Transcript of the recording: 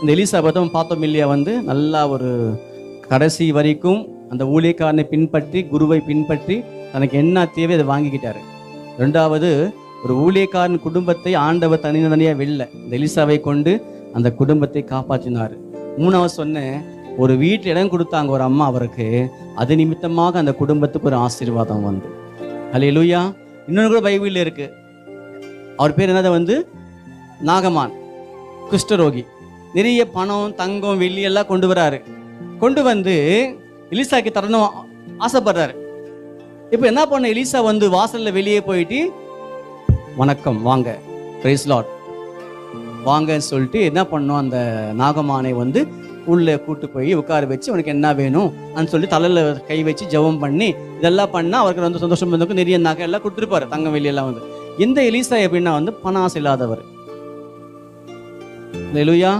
இந்த எலிசாபெத்தை பார்த்தோம் இல்லையா, நல்லா ஒரு கடைசி வரைக்கும் அந்த ஊழியக்காரனை பின்பற்றி, குருவை பின்பற்றி தனக்கு என்ன தேவை அதை வாங்கிக்கிட்டாரு. ரெண்டாவது, ஒரு ஊழியக்காரன் குடும்பத்தை ஆண்டவர் தனியாக வெளில இந்த எலிசாவை கொண்டு அந்த குடும்பத்தை காப்பாற்றினார். மூணாவது சொன்னேன், ஒரு வீட்டில் இடம் கொடுத்தாங்க ஒரு அம்மா அவருக்கு, அது நிமித்தமாக அந்த குடும்பத்துக்கு ஒரு ஆசீர்வாதம் வந்து. அல்லேலூயா. இன்னொன்று கூட பைபிளில் இருக்கு. அவர் பேர் என்னது, நாகமான், குஷ்டரோகி. நிறைய பணம், தங்கம், வெள்ளி எல்லாம் கொண்டு வராரு. கொண்டு வந்து எலிசாக்கு தரணும் ஆசைப்படுறாரு. இப்போ என்ன பண்ண, எலிசா வாசல்ல வெளியே போயிட்டு வணக்கம், வாங்க, பிரைஸ் லார்ட், வாங்கன்னு சொல்லிட்டு என்ன பண்ணோம், அந்த நாகமானை உள்ள கூட்டு போய் உட்கார வச்சு உனக்கு என்ன வேணும் அப்படின்னு சொல்லி தலையில கை வச்சு ஜெபம் பண்ணி இதெல்லாம் பண்ணா அவருக்கு சந்தோஷம் இருந்தவங்க நிறைய நகை எல்லாம் கொடுத்துருப்பாரு, தங்கம் வெள்ளி எல்லாம். இந்த எலிசா எப்படின்னா பணம் ஆசை இல்லாதவர். அல்லேலூயா.